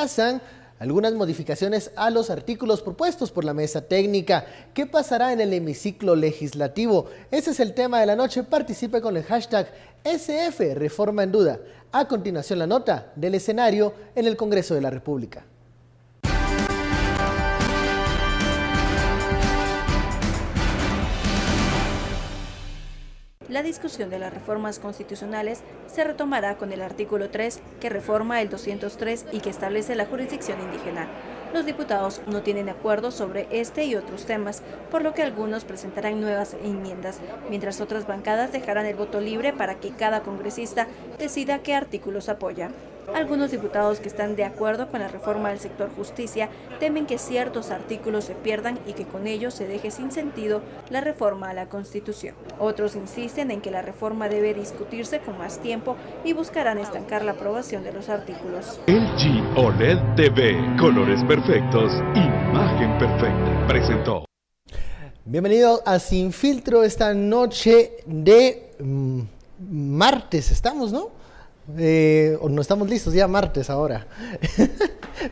Pasan algunas modificaciones a los artículos propuestos por la mesa técnica. ¿Qué pasará en el hemiciclo legislativo? Ese es el tema de la noche. Participe con el hashtag SF Reforma en Duda. A continuación, la nota del escenario en el Congreso de la República. La discusión de las reformas constitucionales se retomará con el artículo 3, que reforma el 203 y que establece la jurisdicción indígena. Los diputados no tienen acuerdo sobre este y otros temas, por lo que algunos presentarán nuevas enmiendas, mientras otras bancadas dejarán el voto libre para que cada congresista decida qué artículos apoya. Algunos diputados que están de acuerdo con la reforma del sector justicia temen que ciertos artículos se pierdan y que con ello se deje sin sentido la reforma a la Constitución. Otros insisten en que la reforma debe discutirse con más tiempo y buscarán estancar la aprobación de los artículos. LG OLED TV, colores perfectos, imagen perfecta, presentó. Bienvenido a Sin Filtro esta noche de martes, estamos, ¿no? O no estamos listos, ya martes ahora,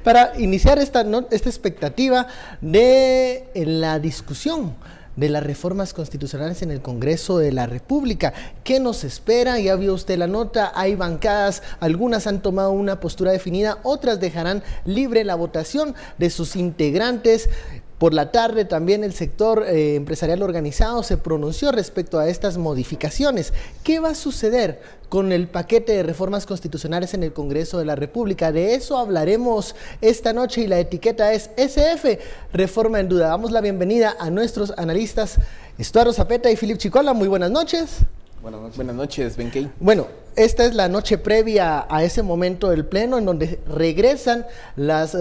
para iniciar esta expectativa de la discusión de las reformas constitucionales en el Congreso de la República. ¿Qué nos espera? Ya vio usted la nota, hay bancadas, algunas han tomado una postura definida, otras dejarán libre la votación de sus integrantes. Por la tarde también el sector empresarial organizado se pronunció respecto a estas modificaciones. ¿Qué va a suceder con el paquete de reformas constitucionales en el Congreso de la República? De eso hablaremos esta noche y la etiqueta es SF Reforma en Duda. Damos la bienvenida a nuestros analistas Estuardo Zapeta y Philip Chicola. Muy buenas noches. Buenas noches, Benkei. Bueno, esta es la noche previa a ese momento del Pleno en donde regresan las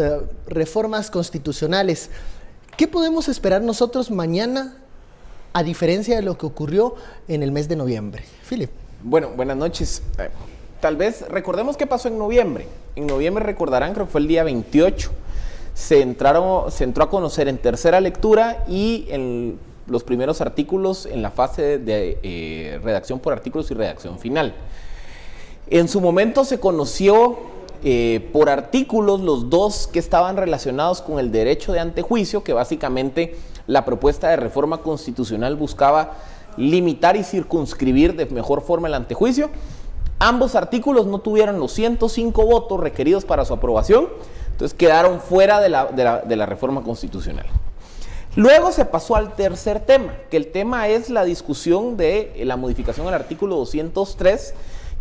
reformas constitucionales. ¿Qué podemos esperar nosotros mañana, a diferencia de lo que ocurrió en el mes de noviembre? Philip. Bueno, buenas noches. Tal vez recordemos qué pasó en noviembre. En noviembre recordarán, creo que fue el día 28. Se entró a conocer en tercera lectura y en los primeros artículos en la fase de redacción por artículos y redacción final. En su momento se conoció por artículos los dos que estaban relacionados con el derecho de antejuicio, que básicamente la propuesta de reforma constitucional buscaba limitar y circunscribir de mejor forma el antejuicio. Ambos artículos no tuvieron los 105 votos requeridos para su aprobación, entonces quedaron fuera de la reforma constitucional. Luego se pasó al tercer tema, que el tema es la discusión de la modificación al artículo 203,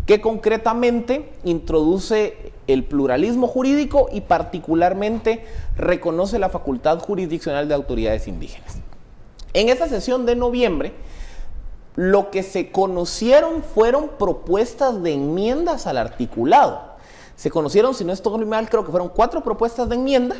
que concretamente introduce el pluralismo jurídico y particularmente reconoce la facultad jurisdiccional de autoridades indígenas. En esta sesión de noviembre, lo que se conocieron fueron propuestas de enmiendas al articulado. Se conocieron, si no estoy mal, creo que fueron 4 propuestas de enmienda.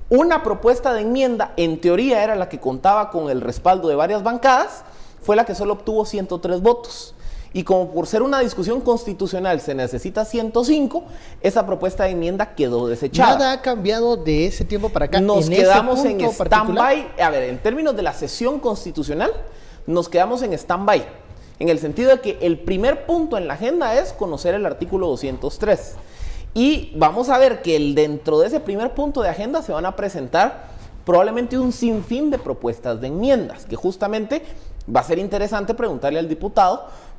Una propuesta de enmienda, en teoría, era la que contaba con el respaldo de varias bancadas, fue la que solo obtuvo 103 votos. Y como por ser una discusión constitucional se necesita 105, esa propuesta de enmienda quedó desechada. Nada ha cambiado de ese tiempo para acá. Nos quedamos en stand-by. A ver, en términos de la sesión constitucional, nos quedamos en stand-by, en el sentido de que el primer punto en la agenda es conocer el artículo 203. Y vamos a ver que dentro de ese primer punto de agenda se van a presentar probablemente un sinfín de propuestas de enmiendas, que justamente va a ser interesante preguntarle al diputado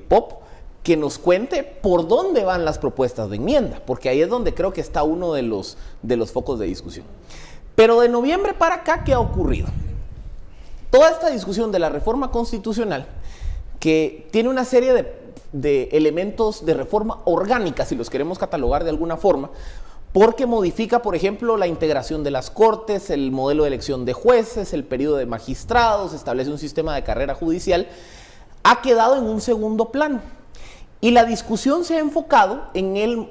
Pop, que nos cuente por dónde van las propuestas de enmienda, porque ahí es donde creo que está uno de los focos de discusión. Pero de noviembre para acá, ¿qué ha ocurrido? Toda esta discusión de la reforma constitucional, que tiene una serie de elementos de reforma orgánica, si los queremos catalogar de alguna forma, porque modifica, por ejemplo, la integración de las cortes, el modelo de elección de jueces, el periodo de magistrados, establece un sistema de carrera judicial, ha quedado en un segundo plano. Y la discusión se ha enfocado en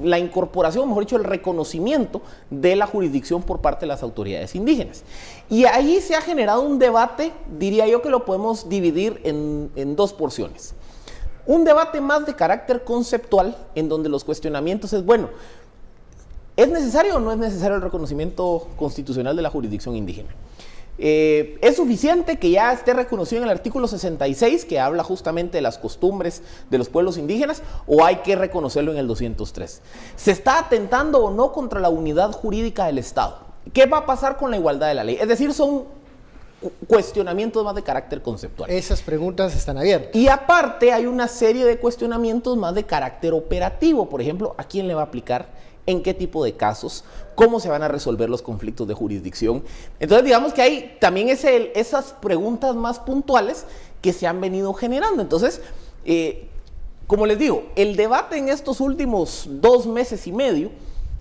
la incorporación, mejor dicho, el reconocimiento de la jurisdicción por parte de las autoridades indígenas. Y ahí se ha generado un debate, diría yo que lo podemos dividir en 2 porciones. Un debate más de carácter conceptual, en donde los cuestionamientos es, bueno, ¿es necesario o no es necesario el reconocimiento constitucional de la jurisdicción indígena? ¿Es suficiente que ya esté reconocido en el artículo 66, que habla justamente de las costumbres de los pueblos indígenas, o hay que reconocerlo en el 203? ¿Se está atentando o no contra la unidad jurídica del Estado? ¿Qué va a pasar con la igualdad de la ley? Es decir, son cuestionamientos más de carácter conceptual. Esas preguntas están abiertas. Y aparte hay una serie de cuestionamientos más de carácter operativo. Por ejemplo, ¿a quién le va a aplicar? ¿En qué tipo de casos? ¿Cómo se van a resolver los conflictos de jurisdicción? Entonces, digamos que hay también esas preguntas más puntuales que se han venido generando. Entonces, como les digo, el debate en estos últimos 2 meses y medio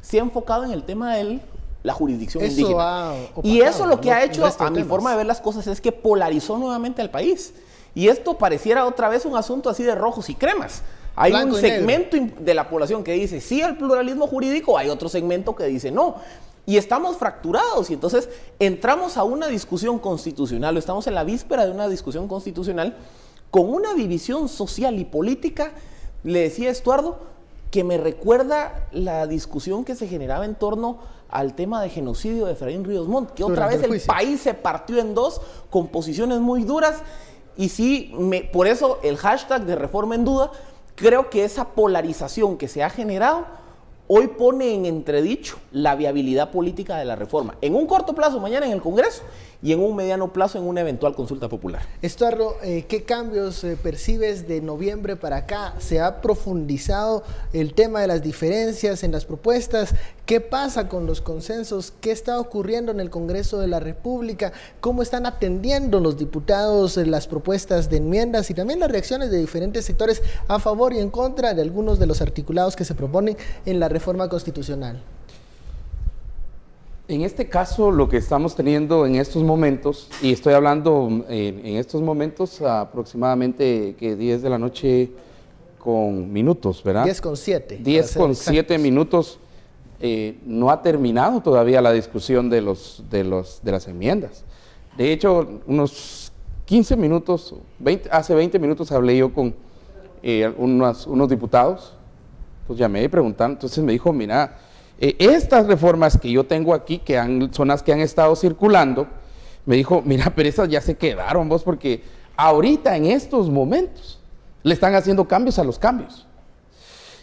se ha enfocado en el tema de la jurisdicción indígena. Y eso lo que ha hecho, a mi forma de ver las cosas, es que polarizó nuevamente al país. Y esto pareciera otra vez un asunto así de rojos y cremas. Hay un segmento de la población que dice sí al pluralismo jurídico, hay otro segmento que dice no. Y estamos fracturados y entonces entramos a una discusión constitucional, o estamos en la víspera de una discusión constitucional con una división social y política, le decía Estuardo, que me recuerda la discusión que se generaba en torno al tema de genocidio de Efraín Ríos Montt, que otra vez el país se partió en dos con posiciones muy duras. Y sí, por eso el hashtag de Reforma en Duda, creo que esa polarización que se ha generado hoy pone en entredicho la viabilidad política de la reforma. En un corto plazo, mañana en el Congreso, y en un mediano plazo en una eventual consulta popular. Estuardo, ¿qué cambios percibes de noviembre para acá? ¿Se ha profundizado el tema de las diferencias en las propuestas? ¿Qué pasa con los consensos? ¿Qué está ocurriendo en el Congreso de la República? ¿Cómo están atendiendo los diputados las propuestas de enmiendas y también las reacciones de diferentes sectores a favor y en contra de algunos de los articulados que se proponen en la reforma constitucional? En este caso, lo que estamos teniendo en estos momentos, y estoy hablando en estos momentos aproximadamente que 10 de la noche con minutos, ¿verdad? 10:07. 10:07 minutos, no ha terminado todavía la discusión de las enmiendas. De hecho, unos 15 minutos, hace 20 minutos hablé yo con unos diputados, pues llamé y preguntaron, entonces me dijo, mira, estas reformas que yo tengo aquí, son las que han estado circulando, me dijo, mira, pero esas ya se quedaron vos, porque ahorita en estos momentos le están haciendo cambios a los cambios.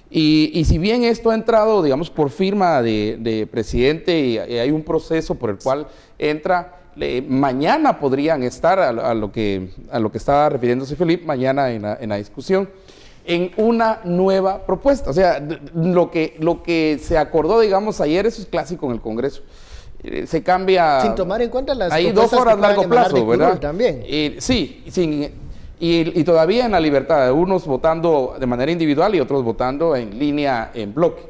Y si bien esto ha entrado, digamos, por firma de presidente y hay un proceso por el cual entra, mañana podrían estar, a lo que estaba refiriéndose Felipe, mañana en la discusión, en una nueva propuesta. O sea, lo que se acordó, digamos, ayer, eso es clásico en el Congreso. Se cambia... Sin tomar en cuenta las hay 2 horas largo plazo, ¿verdad? También. Sí, y todavía en la libertad, unos votando de manera individual y otros votando en línea, en bloque.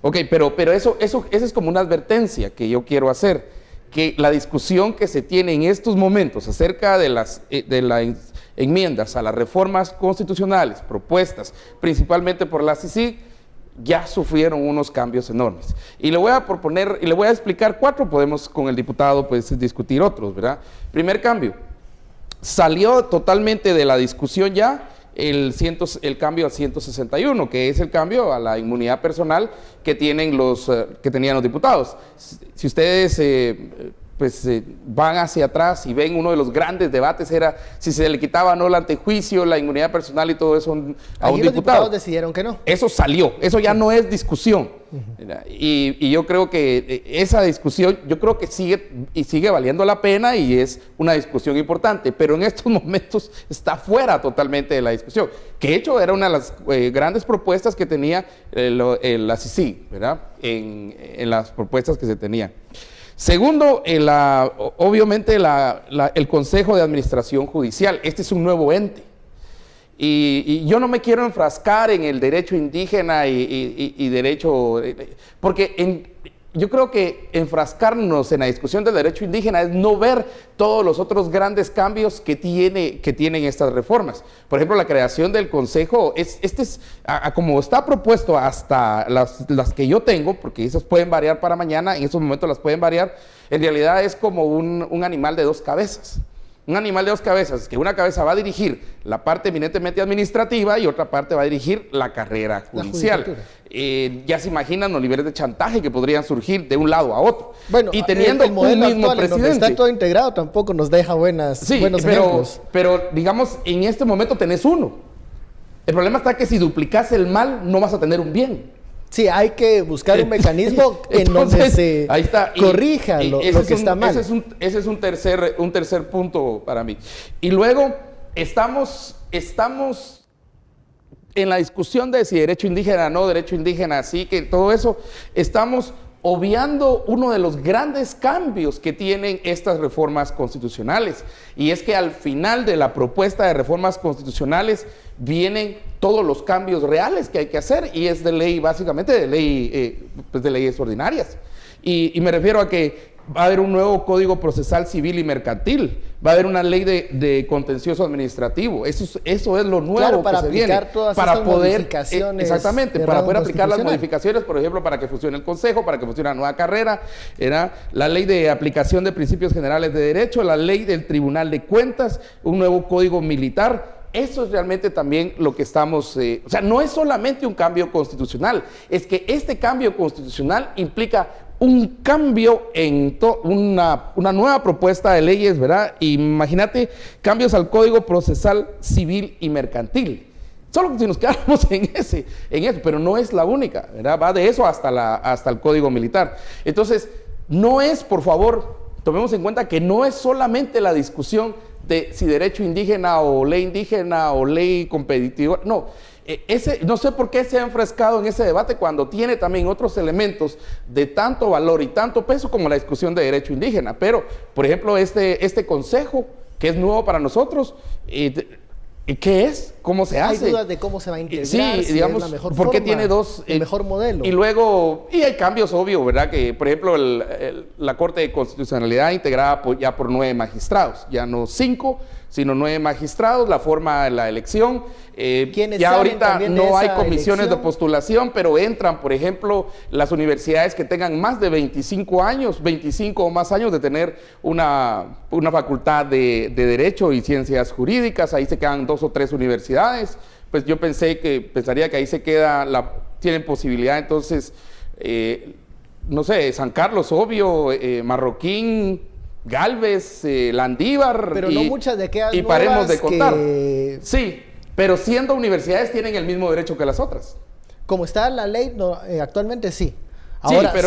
Ok, pero eso es como una advertencia que yo quiero hacer, que la discusión que se tiene en estos momentos acerca de las enmiendas a las reformas constitucionales propuestas principalmente por la CICIG ya sufrieron unos cambios enormes. Y le voy a proponer, y le voy a explicar 4, podemos con el diputado pues discutir otros, ¿verdad? Primer cambio, salió totalmente de la discusión ya el cambio al 161, que es el cambio a la inmunidad personal que tenían los diputados. Si ustedes van hacia atrás y ven, uno de los grandes debates era si se le quitaba o no el antejuicio, la inmunidad personal y todo eso a un diputado. Los diputados decidieron que no. Eso salió, eso ya no es discusión. Y yo creo que esa discusión, yo creo que sigue valiendo la pena y es una discusión importante, pero en estos momentos está fuera totalmente de la discusión, que de hecho era una de las grandes propuestas que tenía la CICIG, ¿verdad? En las propuestas que se tenían. Segundo, obviamente el Consejo de Administración Judicial. Este es un nuevo ente. Y yo no me quiero enfrascar en el derecho indígena y derecho... Porque yo creo que enfrascarnos en la discusión del derecho indígena es no ver todos los otros grandes cambios que tienen estas reformas. Por ejemplo, la creación del Consejo, como está propuesto hasta las que yo tengo, porque esas pueden variar para mañana, en estos momentos las pueden variar, en realidad es como un animal de 2 cabezas. un animal de dos cabezas, que una cabeza va a dirigir la parte eminentemente administrativa y otra parte va a dirigir la carrera judicial. Ya se imaginan los niveles de chantaje que podrían surgir de un lado a otro. Bueno, y teniendo el modelo un mismo actual, en donde presidente. está todo integrado, tampoco nos deja buenos ejemplos. Pero digamos, en este momento tenés uno. El problema está que si duplicas el mal, no vas a tener un bien. Sí, hay que buscar un mecanismo en donde se corrija lo que está mal. Ese es un tercer punto para mí. Y luego estamos en la discusión de si derecho indígena no, derecho indígena sí, que todo eso, estamos obviando uno de los grandes cambios que tienen estas reformas constitucionales. Y es que al final de la propuesta de reformas constitucionales vienen todos los cambios reales que hay que hacer, y es de ley, básicamente de ley, de leyes ordinarias. Y me refiero a que va a haber un nuevo Código Procesal Civil y Mercantil, va a haber una ley de contencioso administrativo. Eso es lo nuevo, claro, para que se viene. Todas para estas poder modificaciones. Exactamente, para poder aplicar las modificaciones, por ejemplo, para que funcione el Consejo, para que funcione la nueva carrera, era la ley de aplicación de principios generales de derecho, la ley del Tribunal de Cuentas, un nuevo Código Militar. Eso es realmente también lo que estamos, o sea, no es solamente un cambio constitucional, es que este cambio constitucional implica un cambio en una nueva propuesta de leyes, ¿verdad? Imagínate cambios al Código Procesal Civil y Mercantil. Solo que si nos quedamos en eso, pero no es la única, ¿verdad? Va de eso hasta el Código Militar. Entonces, no es, por favor, tomemos en cuenta que no es solamente la discusión de si derecho indígena o ley competitiva, no. No sé por qué se ha enfrescado en ese debate cuando tiene también otros elementos de tanto valor y tanto peso como la discusión de derecho indígena. Pero, por ejemplo, este consejo, que es nuevo para nosotros, ¿qué es? ¿Cómo se hace? Hay dudas de cómo se va a integrar, sí, digamos, es la mejor porque forma, tiene el mejor modelo. Y luego, hay cambios obvios, ¿verdad? Que, por ejemplo, la Corte de Constitucionalidad integrada ya por 9 magistrados, ya no 5, sino 9 magistrados, la forma de la elección. Ya ahorita no hay comisiones de postulación, pero entran, por ejemplo, las universidades que tengan más de 25 años, 25 o más años de tener una facultad de Derecho y Ciencias Jurídicas. Ahí se quedan 2 o 3 universidades. Pues yo pensaría que ahí tienen posibilidad, entonces, no sé, San Carlos, obvio, Marroquín, Galvez, Landívar, pero no muchas de aquellas y paremos de contar. Sí, pero siendo universidades tienen el mismo derecho que las otras. Como está la ley, actualmente sí. Ahora, sí,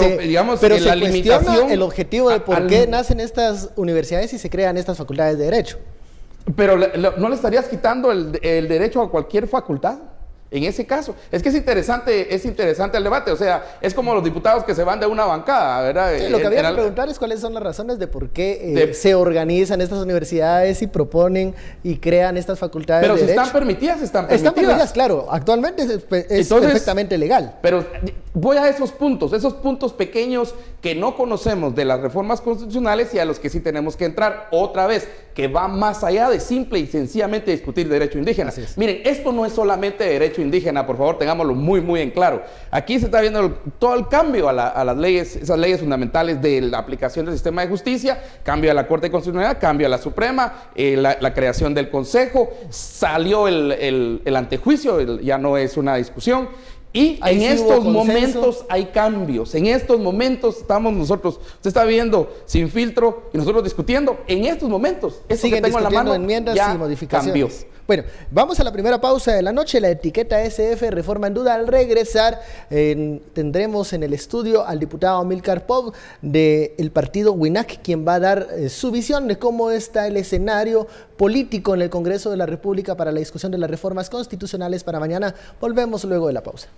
pero se cuestiona el objetivo de por qué nacen estas universidades y se crean estas facultades de derecho. Pero ¿no le estarías quitando el derecho a cualquier facultad? En ese caso, es que es interesante el debate, o sea, es como los diputados que se van de una bancada, ¿verdad? Sí, lo que había que preguntar es cuáles son las razones de por qué se organizan estas universidades y proponen y crean estas facultades de derecho. Pero si están permitidas, están permitidas. Están permitidas, claro, actualmente es perfectamente legal. Pero voy a esos puntos pequeños que no conocemos de las reformas constitucionales y a los que sí tenemos que entrar otra vez, que va más allá de simple y sencillamente discutir derecho indígena. Miren, esto no es solamente derecho indígena, por favor, tengámoslo muy, muy en claro. Aquí se está viendo todo el cambio a las leyes, esas leyes fundamentales de la aplicación del sistema de justicia, cambio a la Corte Constitucional, cambio a la Suprema, la creación del Consejo, salió el antejuicio, ya no es una discusión. Y en estos momentos hay cambios, en estos momentos estamos nosotros, usted está viendo Sin Filtro y nosotros discutiendo, en estos momentos, eso que tengo en la mano, enmiendas ya y modificaciones. Cambió. Bueno, vamos a la primera pausa de la noche, la etiqueta SF, Reforma en Duda. Al regresar tendremos en el estudio al diputado Amílcar Pop del partido WINAC, quien va a dar su visión de cómo está el escenario político en el Congreso de la República para la discusión de las reformas constitucionales para mañana. Volvemos luego de la pausa.